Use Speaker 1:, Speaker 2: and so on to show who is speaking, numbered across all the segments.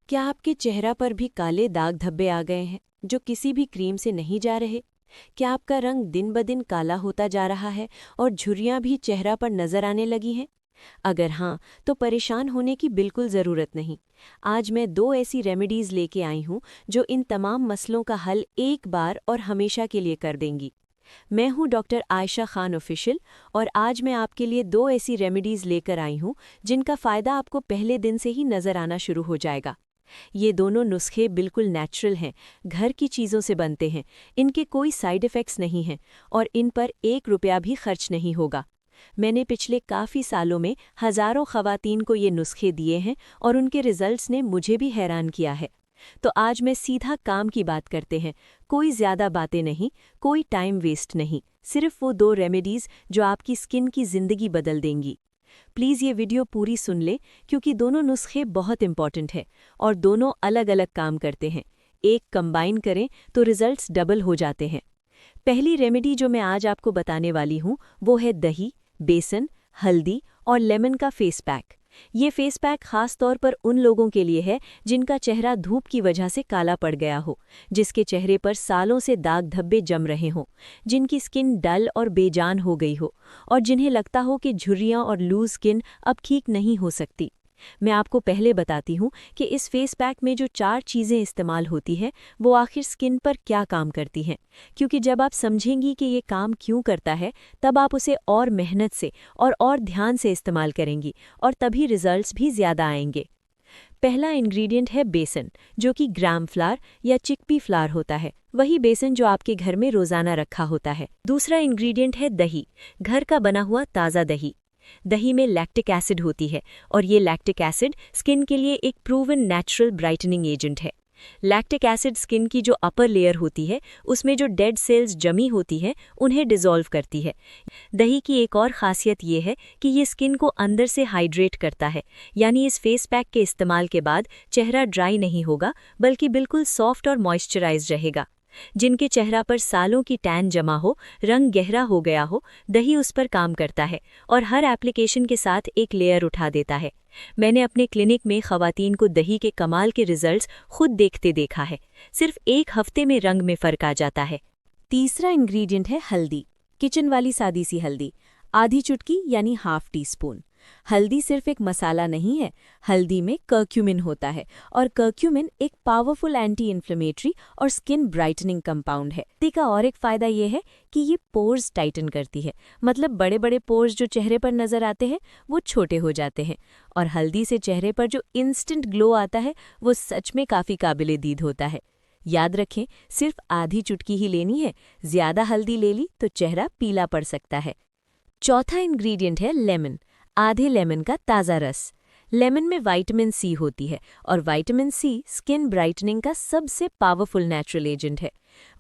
Speaker 1: क्या आपके चेहरा पर भी काले दाग धब्बे आ गए हैं जो किसी भी क्रीम से नहीं जा रहे? क्या आपका रंग दिन ब दिन काला होता जा रहा है और झुर्रियां भी चेहरा पर नजर आने लगी हैं? अगर हाँ, तो परेशान होने की बिल्कुल ज़रूरत नहीं। आज मैं 2 ऐसी रेमेडीज़ लेके आई हूँ जो इन तमाम मसलों का हल एक बार और हमेशा के लिए कर देंगी। मैं हूँ डॉक्टर आयशा खान ऑफिशियल और आज मैं आपके लिए 2 ऐसी रेमेडीज़ लेकर आई हूँ जिनका फ़ायदा आपको पहले दिन से ही नज़र आना शुरू हो जाएगा। ये दोनों नुस्खे बिल्कुल नेचुरल हैं, घर की चीज़ों से बनते हैं, इनके कोई साइड इफ़ेक्ट्स नहीं हैं और इन पर 1 रुपया भी खर्च नहीं होगा। मैंने पिछले काफ़ी सालों में हज़ारों ख़वातीन को ये नुस्खे दिए हैं और उनके रिजल्ट्स ने मुझे भी हैरान किया है। तो आज मैं सीधा काम की बात करते हैं, कोई ज़्यादा बातें नहीं, कोई टाइम वेस्ट नहीं, सिर्फ वो 2 रेमेडीज़ जो आपकी स्किन की ज़िंदगी बदल देंगी। प्लीज़ ये वीडियो पूरी सुन लें क्योंकि दोनों नुस्खे बहुत इंपॉर्टेंट हैं और दोनों अलग अलग काम करते हैं। एक कंबाइन करें तो रिजल्ट्स डबल हो जाते हैं। पहली रेमेडी जो मैं आज आपको बताने वाली हूँ वो है दही, बेसन, हल्दी और लेमन का फेस पैक। ये फेस पैक खास तौर पर उन लोगों के लिए है जिनका चेहरा धूप की वजह से काला पड़ गया हो, जिसके चेहरे पर सालों से दाग धब्बे जम रहे हों, जिनकी स्किन डल और बेजान हो गई हो और जिन्हें लगता हो कि झुर्रियां और लूज स्किन अब ठीक नहीं हो सकती। मैं आपको पहले बताती हूँ कि इस फेस पैक में जो 4 चीज़ें इस्तेमाल होती हैं वो आखिर स्किन पर क्या काम करती हैं, क्योंकि जब आप समझेंगी कि ये काम क्यों करता है तब आप उसे और मेहनत से और ध्यान से इस्तेमाल करेंगी और तभी रिजल्ट्स भी ज़्यादा आएंगे। पहला इंग्रेडिएंट है बेसन, जो कि ग्राम फ्लावर या चिकपी फ्लावर होता है, वही बेसन जो आपके घर में रोज़ाना रखा होता है। दूसरा इंग्रेडिएंट है दही, घर का बना हुआ ताज़ा दही। दही में लैक्टिक एसिड होती है और ये लैक्टिक एसिड स्किन के लिए एक प्रूवन नेचुरल ब्राइटनिंग एजेंट है। लैक्टिक एसिड स्किन की जो अपर लेयर होती है उसमें जो डेड सेल्स जमी होती हैं उन्हें डिसॉल्व करती है। दही की एक और खासियत ये है कि ये स्किन को अंदर से हाइड्रेट करता है, यानी इस फेस पैक के इस्तेमाल के बाद चेहरा ड्राई नहीं होगा बल्कि बिल्कुल सॉफ्ट और मॉइस्चराइज्ड रहेगा। जिनके चेहरा पर सालों की टैन जमा हो, रंग गहरा हो गया हो, दही उस पर काम करता है और हर एप्लीकेशन के साथ एक लेयर उठा देता है। मैंने अपने क्लिनिक में ख़वातीन को दही के कमाल के रिजल्ट्स खुद देखते देखा है। सिर्फ 1 हफ्ते में रंग में फ़र्क आ जाता है। तीसरा इंग्रेडिएंट है हल्दी, किचन वाली सादी सी हल्दी, आधी चुटकी यानी हाफ टी स्पून। हल्दी सिर्फ एक मसाला नहीं है, हल्दी में कर्क्यूमिन होता है और कर्क्यूमिन एक पावरफुल एंटी इन्फ्लेमेटरी और स्किन ब्राइटनिंग कंपाउंड है। हल्दी का और एक फ़ायदा ये है कि ये पोर्स टाइटन करती है, मतलब बड़े बड़े पोर्स जो चेहरे पर नज़र आते हैं वो छोटे हो जाते हैं और हल्दी से चेहरे पर जो इंस्टेंट ग्लो आता है वो सच में काफ़ी काबिल-ए-दीद होता है। याद रखें, सिर्फ आधी चुटकी ही लेनी है, ज़्यादा हल्दी ले ली तो चेहरा पीला पड़ सकता है। चौथा इंग्रेडिएंट है लेमन, आधे लेमन का ताज़ा रस। लेमन में विटामिन सी होती है और विटामिन सी स्किन ब्राइटनिंग का सबसे पावरफुल नेचुरल एजेंट है।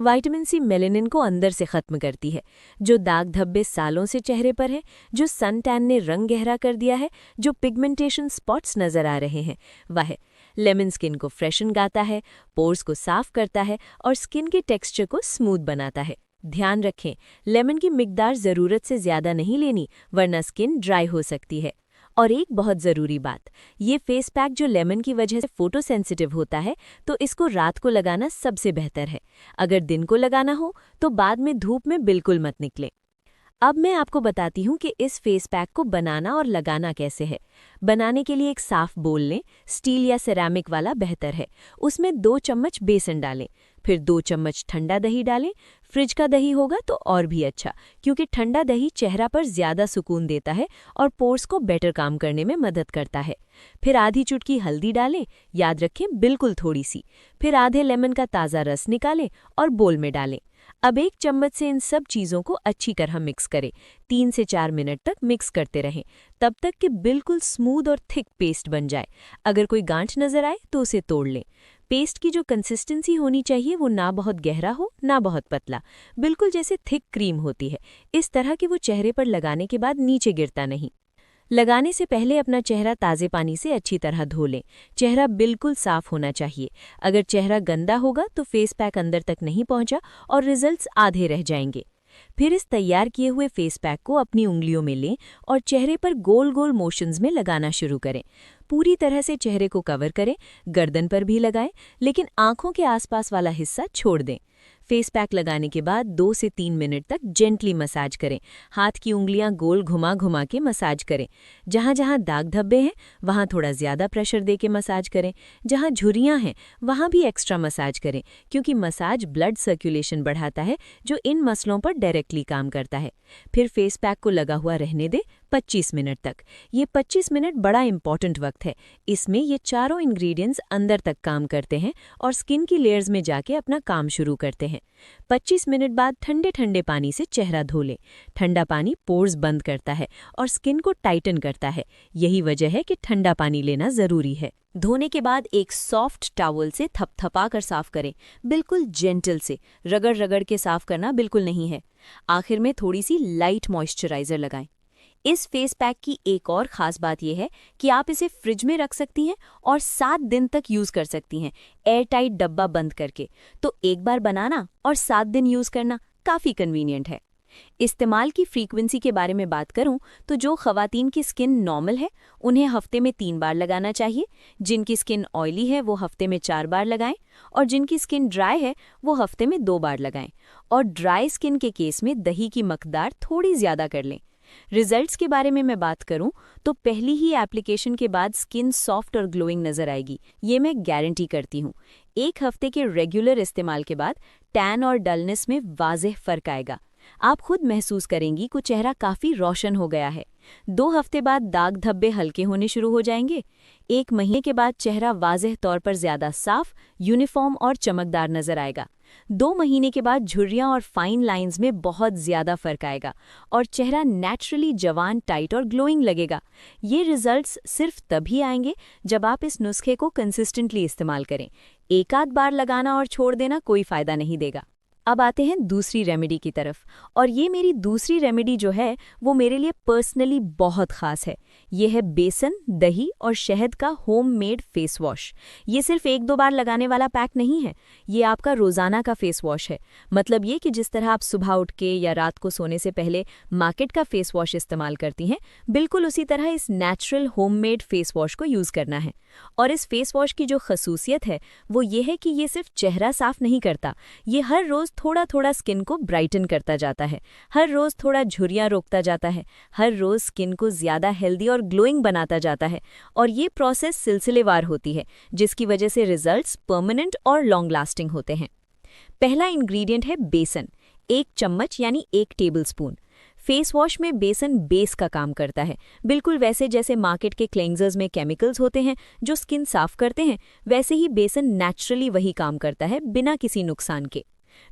Speaker 1: विटामिन सी मेलानिन को अंदर से ख़त्म करती है, जो दाग धब्बे सालों से चेहरे पर हैं, जो सन टैन ने रंग गहरा कर दिया है, जो पिगमेंटेशन स्पॉट्स नज़र आ रहे हैं, वह लेमन स्किन को फ्रेशन गाता है, पोर्स को साफ करता है और स्किन के टेक्सचर को स्मूथ बनाता है। ध्यान रखें, लेमन की मिकदार ज़रूरत से ज़्यादा नहीं लेनी वरना स्किन ड्राई हो सकती है। और एक बहुत ज़रूरी बात, ये फेस पैक जो लेमन की वजह से फोटो सेंसिटिव होता है तो इसको रात को लगाना सबसे बेहतर है। अगर दिन को लगाना हो तो बाद में धूप में बिल्कुल मत निकलें। अब मैं आपको बताती हूँ कि इस फेस पैक को बनाना और लगाना कैसे है। बनाने के लिए एक साफ बोल लें, स्टील या सेरामिक वाला बेहतर है। उसमें 2 चम्मच बेसन डालें, फिर 2 चम्मच ठंडा दही डालें। फ्रिज का दही होगा तो और भी अच्छा, क्योंकि ठंडा दही चेहरा पर ज़्यादा सुकून देता है और पोर्स को बेटर काम करने में मदद करता है। फिर आधी चुटकी हल्दी डालें, याद रखें बिल्कुल थोड़ी सी। फिर आधे लेमन का ताज़ा रस निकालें और बोल में डालें। अब 1 चम्मच से इन सब चीज़ों को अच्छी तरह मिक्स करें। 3 से 4 मिनट तक मिक्स करते रहें, तब तक कि बिल्कुल स्मूथ और थिक पेस्ट बन जाए। अगर कोई गांठ नज़र आए तो उसे तोड़ लें। पेस्ट की जो कंसिस्टेंसी होनी चाहिए वो ना बहुत गहरा हो ना बहुत पतला, बिल्कुल जैसे थिक क्रीम होती है, इस तरह कि वो चेहरे पर लगाने के बाद नीचे गिरता नहीं। लगाने से पहले अपना चेहरा ताज़े पानी से अच्छी तरह धो लें। चेहरा बिल्कुल साफ होना चाहिए। अगर चेहरा गंदा होगा तो फेस पैक अंदर तक नहीं पहुंचा और रिजल्ट्स आधे रह जाएंगे। फिर इस तैयार किए हुए फेस पैक को अपनी उंगलियों में लें और चेहरे पर गोल गोल मोशंस में लगाना शुरू करें। पूरी तरह से चेहरे को कवर करें, गर्दन पर भी लगाएं, लेकिन आंखों के आसपास वाला हिस्सा छोड़ दें। फेस पैक लगाने के बाद 2 से 3 मिनट तक जेंटली मसाज करें। हाथ की उंगलियां गोल घुमा घुमा के मसाज करें। जहां जहां दाग धब्बे हैं वहां थोड़ा ज़्यादा प्रेशर दे के मसाज करें। जहां झुर्रियां हैं वहां भी एक्स्ट्रा मसाज करें, क्योंकि मसाज ब्लड सर्कुलेशन बढ़ाता है, जो इन मसलों पर डायरेक्टली काम करता है। फिर फेस पैक को लगा हुआ रहने दें 25 मिनट तक। ये 25 मिनट बड़ा इंपॉर्टेंट वक्त है। इसमें ये चारों इंग्रेडिएंट्स अंदर तक काम करते हैं और स्किन की लेयर्स में जाके अपना काम शुरू करते हैं। 25 मिनट बाद ठंडे ठंडे पानी से चेहरा धो लें। ठंडा पानी पोर्स बंद करता है और स्किन को टाइटन करता है। यही वजह है कि ठंडा पानी लेना ज़रूरी है। धोने के बाद एक सॉफ्ट टॉवल से थपथपा कर साफ करें, बिल्कुल जेंटल से। रगड़ रगड़ के साफ करना बिल्कुल नहीं है। आखिर में थोड़ी सी लाइट मॉइस्चराइज़र लगाएं। इस फेस पैक की एक और ख़ास बात यह है कि आप इसे फ्रिज में रख सकती हैं और 7 दिन तक यूज़ कर सकती हैं, एयर टाइट डब्बा बंद करके। तो एक बार बनाना और 7 दिन यूज़ करना काफ़ी कन्वीनियंट है। इस्तेमाल की फ्रीक्वेंसी के बारे में बात करूं तो जो ख़वातीन की स्किन नॉर्मल है उन्हें हफ्ते में 3 बार लगाना चाहिए। जिनकी स्किन ऑयली है वो हफ्ते में 4 बार लगाएं और जिनकी स्किन ड्राई है वो हफ्ते में 2 बार लगाएं। और ड्राई स्किन के केस में दही की मकदार थोड़ी ज़्यादा कर लें। रिजल्ट्स के बारे में मैं बात करूं तो पहली ही एप्लीकेशन के बाद स्किन सॉफ्ट और ग्लोइंग नज़र आएगी, ये मैं गारंटी करती हूँ। 1 हफ्ते के रेगुलर इस्तेमाल के बाद टैन और डलनेस में वाज़ेह फ़र्क आएगा। आप खुद महसूस करेंगी कि चेहरा काफ़ी रोशन हो गया है। 2 हफ्ते बाद दाग धब्बे हल्के होने शुरू हो जाएंगे। 1 महीने के बाद चेहरा वाज़ेह तौर पर ज़्यादा साफ, यूनिफॉर्म और चमकदार नज़र आएगा। 2 महीने के बाद झुर्रियाँ और फाइन लाइंस में बहुत ज़्यादा फ़र्क आएगा और चेहरा नेचुरली जवान, टाइट और ग्लोइंग लगेगा। ये रिजल्ट्स सिर्फ तभी आएंगे जब आप इस नुस्खे को कंसिस्टेंटली इस्तेमाल करें। एक आध बार लगाना और छोड़ देना कोई फ़ायदा नहीं देगा। अब आते हैं दूसरी रेमेडी की तरफ, और ये मेरी दूसरी रेमेडी जो है वो मेरे लिए पर्सनली बहुत ख़ास है। ये है बेसन, दही और शहद का होममेड फेस वॉश। ये सिर्फ 1-2 बार लगाने वाला पैक नहीं है, ये आपका रोज़ाना का फेस वॉश है। मतलब ये कि जिस तरह आप सुबह उठ के या रात को सोने से पहले मार्केट का फेस वॉश इस्तेमाल करती हैं, बिल्कुल उसी तरह इस नेचुरल होममेड फेस वॉश को यूज़ करना है। और इस फेस वॉश की जो खसूसियत है वो ये है कि ये सिर्फ चेहरा साफ नहीं करता, ये हर रोज़ थोड़ा थोड़ा स्किन को ब्राइटन करता जाता है। हर रोज़ थोड़ा झुर्रियाँ रोकता जाता है। हर रोज़ स्किन को ज़्यादा हेल्दी और ग्लोइंग बनाता जाता है। और ये प्रोसेस सिलसिलेवार होती है, जिसकी वजह से रिजल्ट्स परमानेंट और लॉन्ग लास्टिंग होते हैं। पहला इंग्रेडिएंट है बेसन, 1 चम्मच यानी 1 टेबलस्पून। फेस वॉश में बेसन बेस का काम करता है, बिल्कुल वैसे जैसे मार्केट के क्लेंजर्स में केमिकल्स होते हैं जो स्किन साफ करते हैं, वैसे ही बेसन नेचुरली वही काम करता है बिना किसी नुकसान के।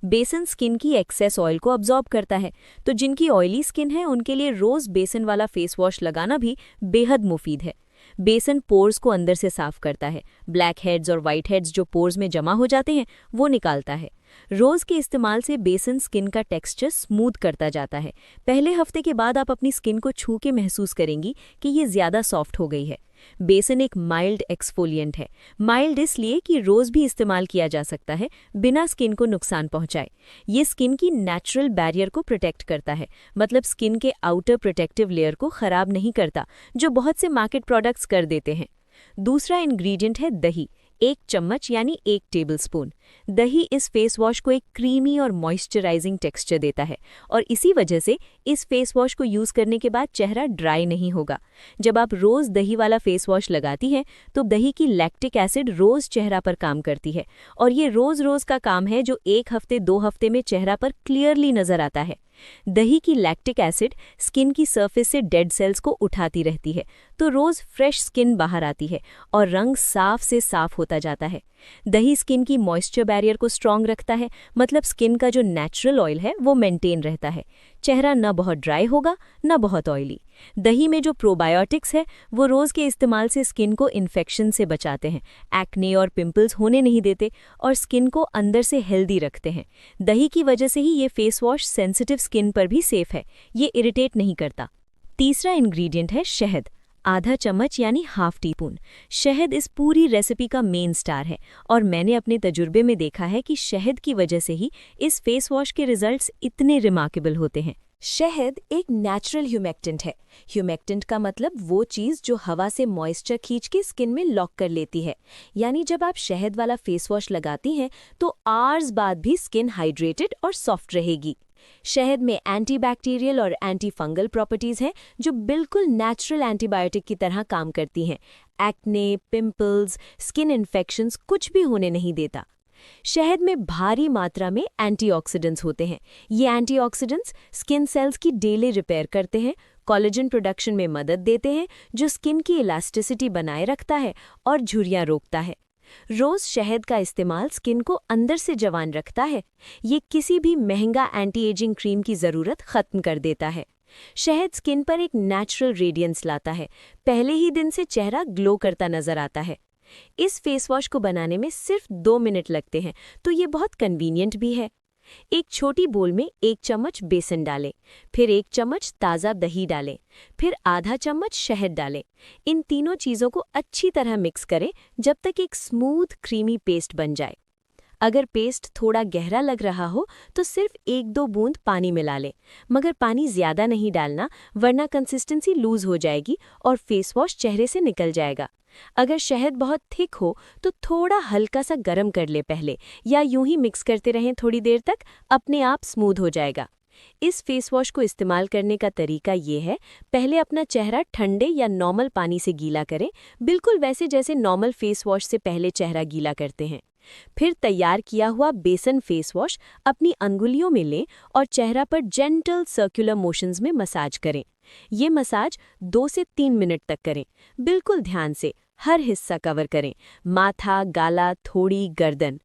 Speaker 1: बेसन स्किन की एक्सेस ऑयल को अब्जॉर्ब करता है, तो जिनकी ऑयली स्किन है उनके लिए रोज़ बेसन वाला फेस वॉश लगाना भी बेहद मुफीद है। बेसन पोर्स को अंदर से साफ करता है। ब्लैक हेड्स और वाइट हेड्स जो पोर्स में जमा हो जाते हैं वो निकालता है। रोज़ के इस्तेमाल से बेसन स्किन का टेक्सचर स्मूथ करता जाता है। पहले हफ्ते के बाद आप अपनी स्किन को छू के महसूस करेंगी कि ये ज़्यादा सॉफ्ट हो गई है। बेसन एक माइल्ड एक्सफोलिएंट है। माइल्ड इसलिए कि रोज़ भी इस्तेमाल किया जा सकता है बिना स्किन को नुकसान पहुंचाए। ये स्किन की नेचुरल बैरियर को प्रोटेक्ट करता है, मतलब स्किन के आउटर प्रोटेक्टिव लेयर को ख़राब नहीं करता, जो बहुत से मार्केट प्रोडक्ट्स कर देते हैं। दूसरा इंग्रेडिएंट है दही, 1 चम्मच यानी 1 टेबलस्पून। दही इस फेस वॉश को एक क्रीमी और मॉइस्चराइजिंग टेक्सचर देता है और इसी वजह से इस फेस वॉश को यूज़ करने के बाद चेहरा ड्राई नहीं होगा। जब आप रोज़ दही वाला फेस वॉश लगाती हैं तो दही की लैक्टिक एसिड रोज़ चेहरा पर काम करती है और ये रोज़ का काम है जो 1 हफ्ते 2 हफ्ते में चेहरा पर क्लियरली नज़र आता है। दही की लैक्टिक एसिड स्किन की सरफेस से डेड सेल्स को उठाती रहती है, तो रोज़ फ्रेश स्किन बाहर आती है और रंग साफ से साफ होता जाता है। दही स्किन की मॉइस्चर बैरियर को स्ट्रॉन्ग रखता है, मतलब स्किन का जो नेचुरल ऑयल है वो मेंटेन रहता है। चेहरा न बहुत ड्राई होगा न बहुत ऑयली। दही में जो प्रोबायोटिक्स है वो रोज़ के इस्तेमाल से स्किन को इन्फेक्शन से बचाते हैं, एक्ने और पिंपल्स होने नहीं देते और स्किन को अंदर से हेल्दी रखते हैं। दही की वजह से ही ये फेस वॉश सेंसिटिव स्किन पर भी सेफ है, ये इरिटेट नहीं करता। तीसरा इंग्रेडिएंट है शहद।
Speaker 2: आधा चम्मच यानी हाफ टी स्पून। शहद इस पूरी रेसिपी का मेन स्टार है और मैंने अपने तजुर्बे में देखा है कि शहद की वजह से ही इस फेस वॉश के रिजल्ट्स इतने रिमार्केबल होते हैं।
Speaker 1: शहद एक नेचुरल ह्यूमेक्टेंट है। ह्यूमेक्टेंट का मतलब वो चीज़ जो हवा से मॉइस्चर खींच के स्किन में लॉक कर लेती है। यानी जब आप शहद वाला फेस वॉश लगाती हैं तो आवर्स बाद भी स्किन हाइड्रेटेड और सॉफ्ट रहेगी। शहद में एंटीबैक्टीरियल और एंटी फंगल प्रॉपर्टीज़ हैं जो बिल्कुल नेचुरल एंटीबायोटिक की तरह काम करती हैं। एक्ने, पिंपल्स, स्किन इन्फेक्शंस कुछ भी होने नहीं देता। शहद में भारी मात्रा में एंटीऑक्सीडेंट्स होते हैं। ये एंटीऑक्सीडेंट्स स्किन सेल्स की डेली रिपेयर करते हैं, कोलेजन प्रोडक्शन में मदद देते हैं जो स्किन की इलास्टिसिटी बनाए रखता है और झुर्रियां रोकता है। रोज शहद का इस्तेमाल स्किन को अंदर से जवान रखता है। ये किसी भी महंगा एंटी एजिंग क्रीम की ज़रूरत खत्म कर देता है। शहद स्किन पर एक नेचुरल रेडियंस लाता है। पहले ही दिन से चेहरा ग्लो करता नजर आता है। इस फेस वॉश को बनाने में सिर्फ 2 मिनट लगते हैं, तो ये बहुत कन्वीनियंट भी है। एक छोटी बोल में 1 चम्मच बेसन डालें, फिर 1 चम्मच ताज़ा दही डालें, फिर आधा चम्मच शहद डालें। इन तीनों चीज़ों को अच्छी तरह मिक्स करें जब तक एक स्मूथ क्रीमी पेस्ट बन जाए। अगर पेस्ट थोड़ा गहरा लग रहा हो तो सिर्फ 1-2 बूंद पानी मिला लें, मगर पानी ज़्यादा नहीं डालना वरना कंसिस्टेंसी लूज हो जाएगी और फेस वॉश चेहरे से निकल जाएगा। अगर शहद बहुत थिक हो तो थोड़ा हल्का सा गरम कर ले पहले, या यूं ही मिक्स करते रहें थोड़ी देर तक, अपने आप स्मूथ हो जाएगा। इस फेस वॉश को इस्तेमाल करने का तरीका ये है, पहले अपना चेहरा ठंडे या नॉर्मल पानी से गीला करें, बिल्कुल वैसे जैसे नॉर्मल फेस वॉश से पहले चेहरा गीला करते हैं। फिर तैयार किया हुआ बेसन फेस वॉश अपनी अंगुलियों में लें और चेहरा पर जेंटल सर्कुलर मोशंस में मसाज करें। ये मसाज 2 से 3 मिनट तक करें। बिल्कुल ध्यान से हर हिस्सा कवर करें, माथा, गाला, थोड़ी, गर्दन।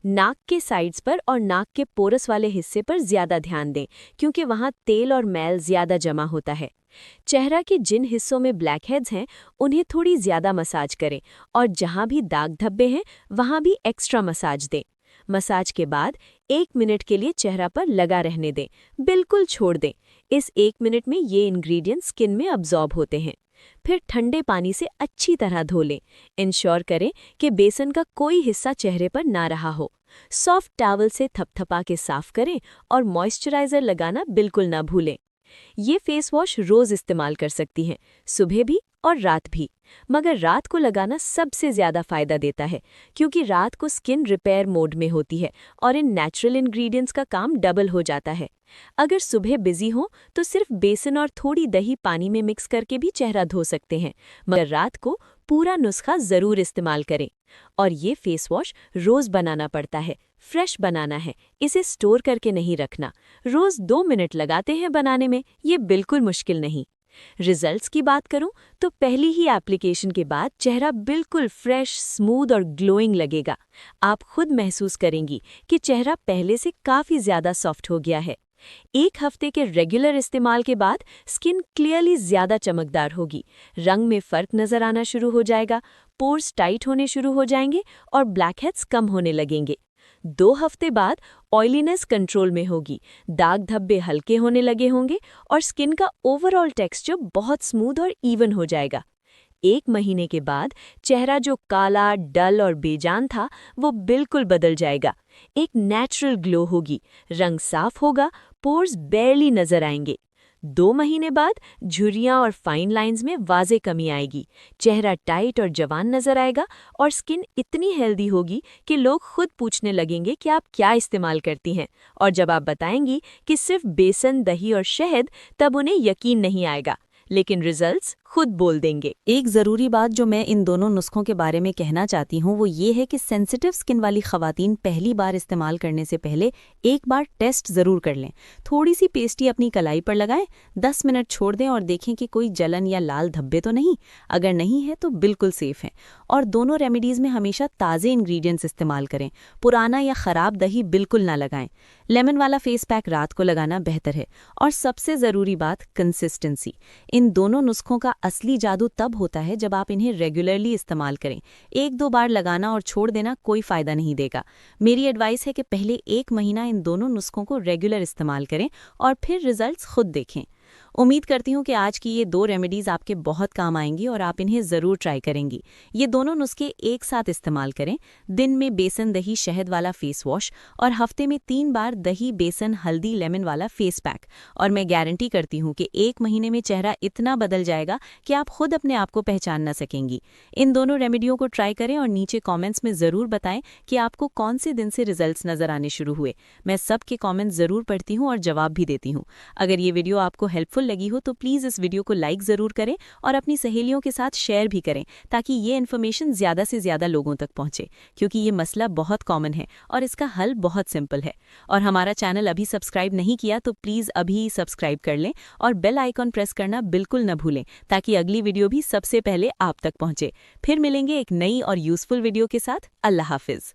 Speaker 1: नाक के साइड्स पर और नाक के पोरस वाले हिस्से पर ज्यादा ध्यान दें क्योंकि वहां तेल और मैल ज्यादा जमा होता है। चेहरा के जिन हिस्सों में ब्लैक हेड्स हैं उन्हें थोड़ी ज्यादा मसाज करें और जहां भी दाग धब्बे हैं वहां भी एक्स्ट्रा मसाज दें। मसाज के बाद 1 मिनट के लिए चेहरा पर लगा रहने दें, बिल्कुल छोड़ दें। इस 1 मिनट में ये इंग्रेडिएंट्स स्किन में अब्जॉर्ब होते हैं। फिर ठंडे पानी से अच्छी तरह धो लें। इंश्योर करें कि बेसन का कोई हिस्सा चेहरे पर ना रहा हो। सॉफ्ट टॉवल से थपथपा के साफ करें और मॉइस्चराइजर लगाना बिल्कुल ना भूलें। ये फेस वॉश रोज इस्तेमाल कर सकती हैं, सुबह भी और रात भी, मगर रात को लगाना सबसे ज़्यादा फ़ायदा देता है क्योंकि रात को स्किन रिपेयर मोड में होती है और इन नेचुरल इंग्रेडिएंट्स का काम डबल हो जाता है। अगर सुबह बिजी हो तो सिर्फ बेसन और थोड़ी दही पानी में मिक्स करके भी चेहरा धो सकते हैं, मगर रात को पूरा नुस्खा ज़रूर इस्तेमाल करें। और ये फेस वॉश रोज़ बनाना पड़ता है, फ्रेश बनाना है, इसे स्टोर करके नहीं रखना। रोज़ 2 मिनट लगाते हैं बनाने में, ये बिल्कुल मुश्किल नहीं। रिजल्ट्स की बात करूं तो पहली ही एप्लीकेशन के बाद चेहरा बिल्कुल फ्रेश, स्मूथ और ग्लोइंग लगेगा। आप खुद महसूस करेंगी कि चेहरा पहले से काफ़ी ज़्यादा सॉफ्ट हो गया है। 1 हफ्ते के रेगुलर इस्तेमाल के बाद स्किन क्लियरली ज़्यादा चमकदार होगी, रंग में फ़र्क नज़र आना शुरू हो जाएगा, पोर्स टाइट होने शुरू हो जाएंगे और ब्लैकहेड्स कम होने लगेंगे। 2 हफ्ते बाद ऑयलीनेस कंट्रोल में होगी, दाग धब्बे हल्के होने लगे होंगे और स्किन का ओवरऑल टेक्सचर बहुत स्मूथ और इवन हो जाएगा। 1 महीने के बाद चेहरा जो काला, डल और बेजान था वो बिल्कुल बदल जाएगा। एक नेचुरल ग्लो होगी, रंग साफ होगा, पोर्स बेयरली नजर आएंगे। 2 महीने बाद झुर्रियां और फाइन लाइंस में वाज़े कमी आएगी, चेहरा टाइट और जवान नजर आएगा और स्किन इतनी हेल्दी होगी कि लोग खुद पूछने लगेंगे कि आप क्या इस्तेमाल करती हैं, और जब आप बताएंगी कि सिर्फ बेसन, दही और शहद, तब उन्हें यकीन नहीं आएगा, लेकिन रिजल्ट्स खुद बोल देंगे।
Speaker 2: एक ज़रूरी बात जो मैं इन दोनों नुस्खों के बारे में कहना चाहती हूँ वो ये है कि सेंसिटिव स्किन वाली ख़वातीन पहली बार इस्तेमाल करने से पहले एक बार टेस्ट ज़रूर कर लें। थोड़ी सी पेस्टी अपनी कलाई पर लगाएं, 10 मिनट छोड़ दें और देखें कि कोई जलन या लाल धब्बे तो नहीं। अगर नहीं है तो बिल्कुल सेफ हैं। और दोनों रेमेडीज़ में हमेशा ताज़े इंग्रेडिएंट्स इस्तेमाल करें, पुराना या ख़राब दही बिल्कुल ना लगाएं। लेमन वाला फेस पैक रात को लगाना बेहतर है। और सबसे ज़रूरी बात, कंसिस्टेंसी। इन दोनों नुस्खों का असली जादू तब होता है जब आप इन्हें रेगुलरली इस्तेमाल करें। 1-2 बार लगाना और छोड़ देना कोई फ़ायदा नहीं देगा। मेरी एडवाइस है कि पहले 1 महीना इन दोनों नुस्खों को रेगुलर इस्तेमाल करें और फिर रिजल्ट्स खुद देखें। उम्मीद करती हूँ कि आज की ये 2 रेमेडीज़ आपके बहुत काम आएंगी और आप इन्हें ज़रूर ट्राई करेंगी। ये दोनों नुस्खे एक साथ इस्तेमाल करें। दिन में बेसन दही शहद वाला फेस वॉश और हफ्ते में 3 बार दही बेसन हल्दी लेमन वाला फेस पैक। और मैं गारंटी करती हूँ कि 1 महीने में चेहरा इतना बदल जाएगा कि आप खुद अपने आप को पहचान न सकेंगी। इन दोनों रेमेडियों को ट्राई करें और नीचे कॉमेंट्स में ज़रूर बताएं कि आपको कौन से दिन से रिजल्ट्स नज़र आने शुरू हुए। मैं सबके कॉमेंट्स ज़रूर पढ़ती हूँ और जवाब भी देती हूँ। अगर ये वीडियो आपको हेल्पफुल लगी हो तो प्लीज़ इस वीडियो को लाइक ज़रूर करें और अपनी सहेलियों के साथ शेयर भी करें ताकि ये इन्फॉर्मेशन ज़्यादा से ज़्यादा लोगों तक पहुंचे, क्योंकि ये मसला बहुत कॉमन है और इसका हल बहुत सिंपल है। और हमारा चैनल अभी सब्सक्राइब नहीं किया तो प्लीज़ अभी सब्सक्राइब कर लें और बेल आइकॉन प्रेस करना बिल्कुल न भूलें ताकि अगली वीडियो भी सबसे पहले आप तक पहुंचे। फिर मिलेंगे एक नई और यूज़फुल वीडियो के साथ। अल्लाह हाफिज़।